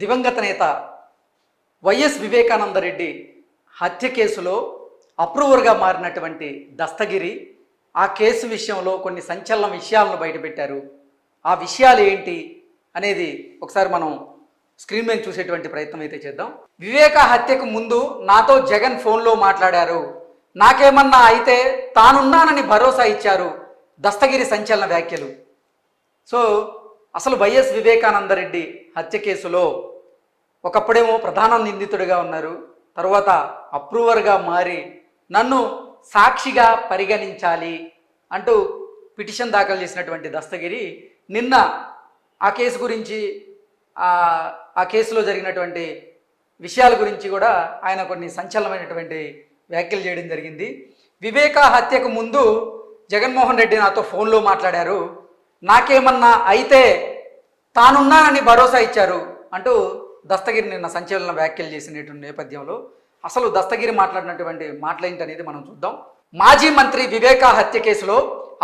దివంగత నేత వైఎస్ వివేకానందరెడ్డి హత్య కేసులో అప్రూవర్గా మారినటువంటి దస్తగిరి ఆ కేసు విషయంలో కొన్ని సంచలన విషయాలను బయటపెట్టారు. ఆ విషయాలు ఏంటి అనేది ఒకసారి మనం స్క్రీన్ మీద చూసేటువంటి ప్రయత్నం అయితే చేద్దాం. వివేక హత్యకు ముందు నాతో జగన్ ఫోన్లో మాట్లాడారు, నాకేమన్నా అయితే తానున్నానని భరోసా ఇచ్చారు. దస్తగిరి సంచలన వ్యాఖ్యలు. సో అసలు వైఎస్ వివేకానందరెడ్డి హత్య కేసులో ఒకప్పుడేమో ప్రధాన నిందితుడిగా ఉన్నారు, తర్వాత అప్రూవర్గా మారి నన్ను సాక్షిగా పరిగణించాలి అంటూ పిటిషన్ దాఖలు చేసినటువంటి దస్తగిరి నిన్న ఆ కేసు గురించి ఆ కేసులో జరిగినటువంటి విషయాల గురించి కూడా ఆయన కొన్ని సంచలనమైనటువంటి వ్యాఖ్యలు చేయడం జరిగింది. వివేక హత్యకు ముందు జగన్మోహన్ రెడ్డి నాతో ఫోన్లో మాట్లాడారు, నాకేమన్నా అయితే తానున్నానని భరోసా ఇచ్చారు అంటూ దస్తగిరి నిన్న సంచలన వ్యాఖ్యలు చేసినటువంటి నేపథ్యంలో అసలు దస్తగిరి మాట్లాడినటువంటి మాటలేంటి అనేది మనం చూద్దాం. మాజీ మంత్రి వివేక హత్య కేసులో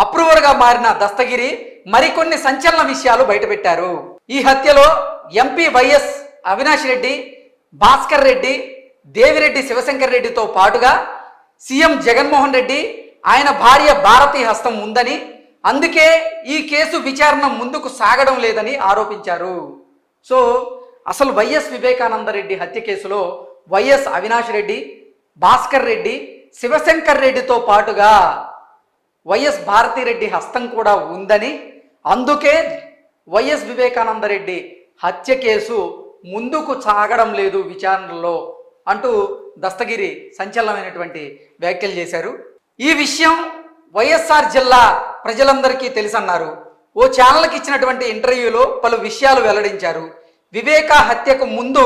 అప్రూవర్గా మారిన దస్తగిరి మరికొన్ని సంచలన విషయాలు బయటపెట్టారు. ఈ హత్యలో ఎంపీ వైఎస్ అవినాష్ రెడ్డి, భాస్కర్ రెడ్డి, దేవిరెడ్డి శివశంకర్ రెడ్డితో పాటుగా సీఎం జగన్మోహన్ రెడ్డి, ఆయన భార్య భారతి హస్తం ఉందని, అందుకే ఈ కేసు విచారణ ముందుకు సాగడం లేదని ఆరోపించారు. సో అసలు వైఎస్ వివేకానందరెడ్డి హత్య కేసులో వైఎస్ అవినాష్ రెడ్డి, భాస్కర్ రెడ్డి, శివశంకర్ రెడ్డితో పాటుగా వైఎస్ భారతిరెడ్డి హస్తం కూడా ఉందని, అందుకే వైఎస్ వివేకానందరెడ్డి హత్య కేసు ముందుకు సాగడం లేదు విచారణలో అంటూ దస్తగిరి సంచలనమైనటువంటి వ్యాఖ్యలు చేశారు. ఈ విషయం వైఎస్ఆర్ జిల్లా ప్రజలందరికీ తెలుసన్నారు. ఓ ఛానల్కి ఇచ్చినటువంటి ఇంటర్వ్యూలో పలు విషయాలు వెల్లడించారు. వివేక హత్యకు ముందు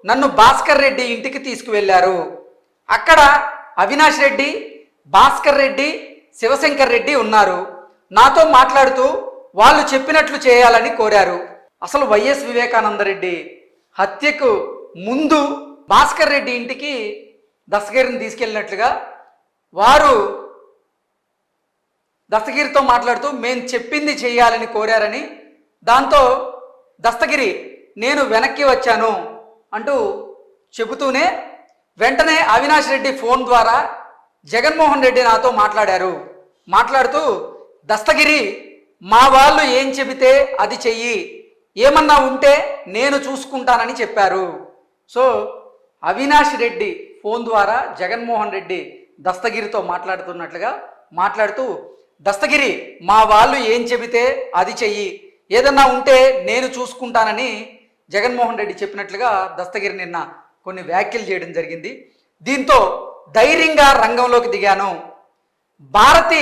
నన్ను భాస్కర్ రెడ్డి ఇంటికి తీసుకువెళ్లారు. అక్కడ అవినాష్ రెడ్డి, భాస్కర్ రెడ్డి, శివశంకర్ రెడ్డి ఉన్నారు. నాతో మాట్లాడుతూ వాళ్ళు చెప్పినట్లు చేయాలని కోరారు. అసలు వైఎస్ వివేకానందరెడ్డి హత్యకు ముందు భాస్కర్ రెడ్డి ఇంటికి దస్తగిరిని తీసుకెళ్ళినట్లుగా వారు దస్తగిరితో మాట్లాడుతూ మేము చెప్పింది చేయాలని కోరారని, దాంతో దస్తగిరి నేను వెనక్కి వచ్చాను అంటూ చెబుతూనే వెంటనే అవినాష్ రెడ్డి ఫోన్ ద్వారా జగన్మోహన్ రెడ్డి నాతో మాట్లాడుతూ దస్తగిరి మా వాళ్ళు ఏం చెబితే అది చెయ్యి, ఏమన్నా ఉంటే నేను చూసుకుంటానని చెప్పారు. సో అవినాష్ రెడ్డి ఫోన్ ద్వారా జగన్మోహన్ రెడ్డి దస్తగిరితో మాట్లాడుతూ దస్తగిరి మా వాళ్ళు ఏం చెబితే అది చెయ్యి, ఏదన్నా ఉంటే నేను చూసుకుంటానని జగన్మోహన్ రెడ్డి చెప్పినట్లుగా దస్తగిరి నిన్న కొన్ని వ్యాఖ్యలు చేయడం జరిగింది. దీంతో ధైర్యంగా రంగంలోకి దిగాను, భారతి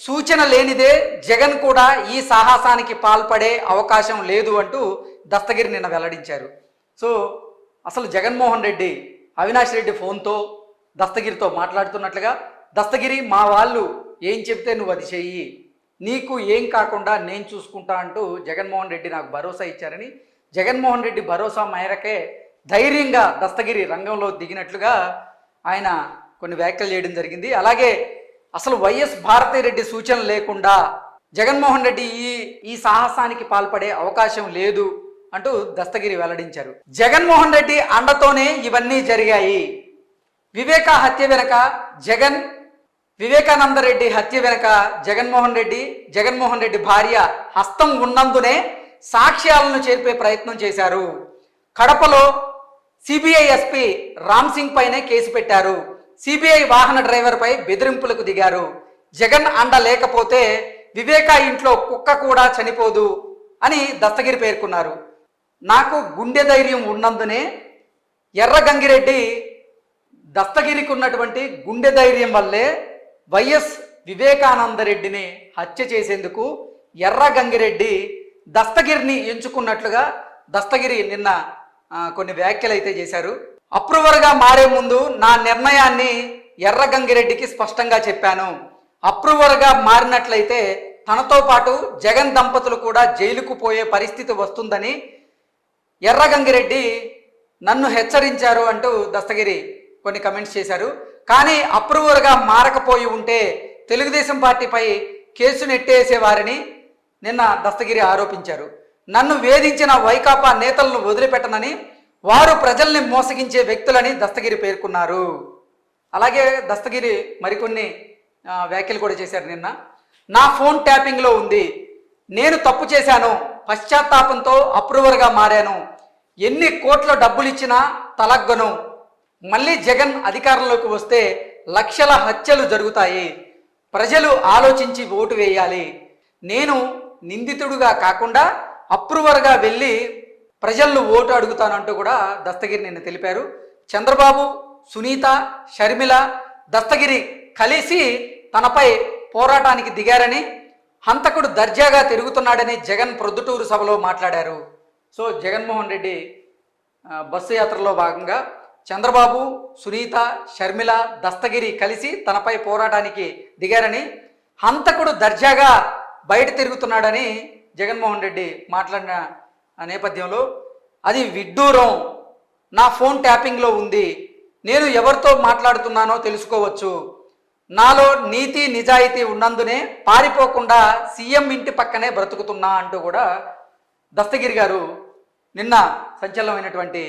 సూచన లేనిదే జగన్ కూడా ఈ సాహసానికి పాల్పడే అవకాశం లేదు అంటూ దస్తగిరి నిన్న వెల్లడించారు. సో అసలు జగన్మోహన్ రెడ్డి అవినాష్ రెడ్డి ఫోన్తో దస్తగిరితో మాట్లాడుతున్నట్లుగా దస్తగిరి మా వాళ్ళు ఏం చెప్తే నువ్వు అది చెయ్యి, నీకు ఏం కాకుండా నేను చూసుకుంటా అంటూ జగన్మోహన్ రెడ్డి నాకు భరోసా ఇచ్చారని, జగన్మోహన్ రెడ్డి భరోసా మేరకే ధైర్యంగా దస్తగిరి రంగంలో దిగినట్లుగా ఆయన కొన్ని వ్యాఖ్యలు చేయడం జరిగింది. అలాగే అసలు వైఎస్ భారతిరెడ్డి సూచన లేకుండా జగన్మోహన్ రెడ్డి ఈ సాహసానికి పాల్పడే అవకాశం లేదు అంటూ దస్తగిరి వెల్లడించారు. జగన్మోహన్ రెడ్డి అండతోనే ఇవన్నీ జరిగాయి. వివేకానందరెడ్డి హత్య వెనక జగన్మోహన్ రెడ్డి భార్య హస్తం ఉన్నందునే సాక్ష్యాలను చేర్పే ప్రయత్నం చేశారు. కడపలో సిబిఐ ఎస్పీ రామ్ సింగ్ పైనే కేసు పెట్టారు. సిబిఐ వాహన డ్రైవర్పై బెదిరింపులకు దిగారు. జగన్ అండ లేకపోతే వివేక ఇంట్లో కుక్క కూడా చనిపోదు అని దస్తగిరి పేర్కొన్నారు. నాకు గుండె ధైర్యం ఉన్నందునే ఎర్రగంగిరెడ్డి దస్తగిరికి ఉన్నటువంటి గుండె ధైర్యం వల్లే వైఎస్ వివేకానందరెడ్డిని హత్య చేసేందుకు ఎర్రగంగిరెడ్డి దస్తగిరిని ఎంచుకున్నట్లుగా దస్తగిరి నిన్న కొన్ని వ్యాఖ్యలు అయితే చేశారు. అప్రూవర్గా మారే ముందు నా నిర్ణయాన్ని ఎర్రగంగిరెడ్డికి స్పష్టంగా చెప్పాను. అప్రూవర్గా మారినట్లయితే తనతో పాటు జగన్ దంపతులు కూడా జైలుకు పోయే పరిస్థితి వస్తుందని ఎర్రగంగిరెడ్డి నన్ను హెచ్చరించారు అంటూ దస్తగిరి కొన్ని కమెంట్స్ చేశారు. కానీ అప్రూవర్గా మారకపోయి ఉంటే తెలుగుదేశం పార్టీపై కేసు నెట్టేసేవారని నిన్న దస్తగిరి ఆరోపించారు. నన్ను వేధించిన వైకాపా నేతలను వదిలిపెట్టనని వారు ప్రజల్ని మోసగించే వ్యక్తులని దస్తగిరి పేర్కొన్నారు. అలాగే దస్తగిరి మరికొన్ని వ్యాఖ్యలు కూడా చేశారు నిన్న. నా ఫోన్ ట్యాపింగ్లో ఉంది, నేను తప్పు చేశాను, పశ్చాత్తాపంతో అప్రూవర్గా మారాను, ఎన్ని కోట్ల డబ్బులు ఇచ్చినా తలగ్గను, మళ్ళీ జగన్ అధికారంలోకి వస్తే లక్షల హత్యలు జరుగుతాయి, ప్రజలు ఆలోచించి ఓటు వేయాలి, నేను నిందితుడుగా కాకుండా అప్రూవర్గా వెళ్ళి ప్రజలను ఓటు అడుగుతానంటూ కూడా దస్తగిరి నిన్న తెలిపారు. చంద్రబాబు, సునీత, షర్మిల, దస్తగిరి కలిసి తనపై పోరాటానికి దిగారని, హంతకుడు దర్జాగా తిరుగుతున్నాడని జగన్ ప్రొద్దుటూరు సభలో మాట్లాడారు. సో జగన్మోహన్ రెడ్డి బస్సు యాత్రలో భాగంగా చంద్రబాబు, సునీత, షర్మిల, దస్తగిరి కలిసి తనపై పోరాటానికి దిగారని, హంతకుడు దర్జాగా బయట తిరుగుతున్నాడని జగన్మోహన్ రెడ్డి మాట్లాడిన నేపథ్యంలో అది విడ్డూరం, నా ఫోన్ ట్యాపింగ్లో ఉంది, నేను ఎవరితో మాట్లాడుతున్నానో తెలుసుకోవచ్చు, నాలో నీతి నిజాయితీ ఉన్నందునే పారిపోకుండా సీఎం ఇంటి పక్కనే బ్రతుకుతున్నా అంటూ కూడా దస్తగిరి గారు నిన్న సంచలనమైనటువంటి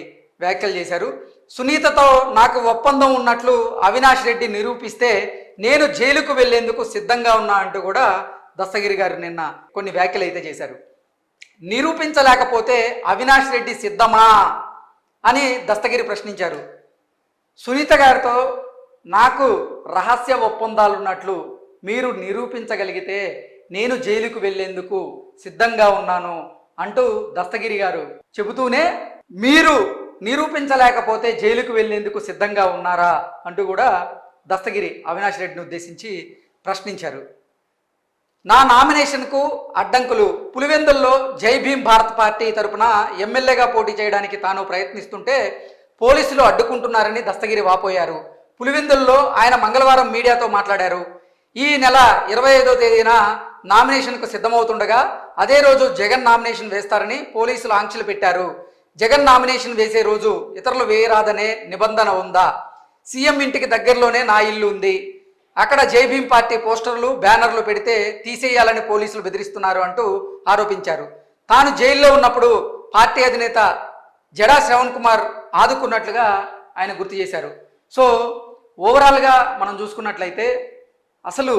వ్యాఖ్యలు చేశారు. సునీతతో నాకు ఒప్పందం ఉన్నట్లు అవినాష్ రెడ్డి నిరూపిస్తే నేను జైలుకు వెళ్లేందుకు సిద్ధంగా ఉన్నా అంటూ కూడా దస్తగిరి గారు నిన్న కొన్ని వ్యాఖ్యలు అయితే చేశారు. నిరూపించలేకపోతే అవినాష్ రెడ్డి సిద్ధమా అని దస్తగిరి ప్రశ్నించారు. సునీత గారితో నాకు రహస్య ఒప్పందాలు ఉన్నట్లు మీరు నిరూపించగలిగితే నేను జైలుకు వెళ్లేందుకు సిద్ధంగా ఉన్నాను అంటూ దస్తగిరి గారు చెబుతూనే, మీరు నిరూపించలేకపోతే జైలుకు వెళ్లేందుకు సిద్ధంగా ఉన్నారా అంటూ కూడా దస్తగిరి అవినాష్ రెడ్డిని ఉద్దేశించి ప్రశ్నించారు. నా నామినేషన్కు అడ్డంకులు, పులివెందుల్లో జై భీమ్ భారత్ పార్టీ తరపున ఎమ్మెల్యేగా పోటీ చేయడానికి తాను ప్రయత్నిస్తుంటే పోలీసులు అడ్డుకుంటున్నారని దస్తగిరి వాపోయారు. పులివెందుల్లో ఆయన మంగళవారం మీడియాతో మాట్లాడారు. ఈ నెల 25వ తేదీన నామినేషన్కు సిద్ధమవుతుండగా అదే రోజు జగన్ నామినేషన్ వేస్తారని పోలీసులు ఆంక్షలు పెట్టారు. జగన్ నామినేషన్ వేసే రోజు ఇతరులు వేయరాదనే నిబంధన ఉందా? సీఎం ఇంటికి దగ్గరలోనే నా ఇల్లు ఉంది, అక్కడ జై భీమ్ పార్టీ పోస్టర్లు, బ్యానర్లు పెడితే తీసేయాలని పోలీసులు బెదిరిస్తున్నారు అంటూ ఆరోపించారు. తాను జైల్లో ఉన్నప్పుడు పార్టీ అధినేత జడా శ్రవణ్ కుమార్ ఆదుకున్నట్లుగా ఆయన గుర్తు చేశారు. సో ఓవరాల్గా మనం చూసుకున్నట్లయితే అసలు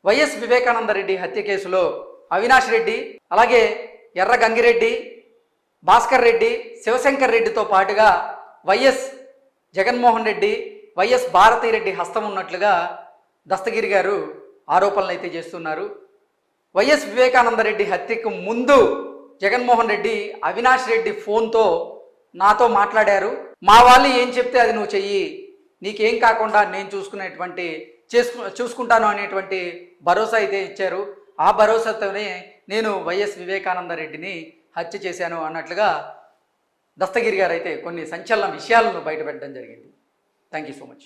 వైఎస్ వివేకానంద రెడ్డి హత్య కేసులో అవినాష్ రెడ్డి, అలాగే ఎర్ర గంగిరెడ్డి, భాస్కర్ రెడ్డి, శివశంకర్ రెడ్డితో పాటుగా వైఎస్ జగన్మోహన్ రెడ్డి, వైఎస్ భారతిరెడ్డి హస్తం ఉన్నట్లుగా దస్తగిరి గారు ఆరోపణలు అయితే చేస్తున్నారు. వైఎస్ వివేకానంద రెడ్డి హత్యకు ముందు జగన్మోహన్ రెడ్డి అవినాష్ రెడ్డి ఫోన్తో నాతో మాట్లాడారు, మా వాళ్ళు ఏం చెప్తే అది నువ్వు చెయ్యి, నీకేం కాకుండా నేను చూసుకుంటాను అనేటువంటి భరోసా అయితే ఇచ్చారు. ఆ భరోసాతోనే నేను వైఎస్ వివేకానంద రెడ్డిని హత్య చేశాను అన్నట్లుగా దస్తగిరి గారు అయితే కొన్ని సంచలన విషయాలను బయటపెట్టడం జరిగింది. Thank you so much.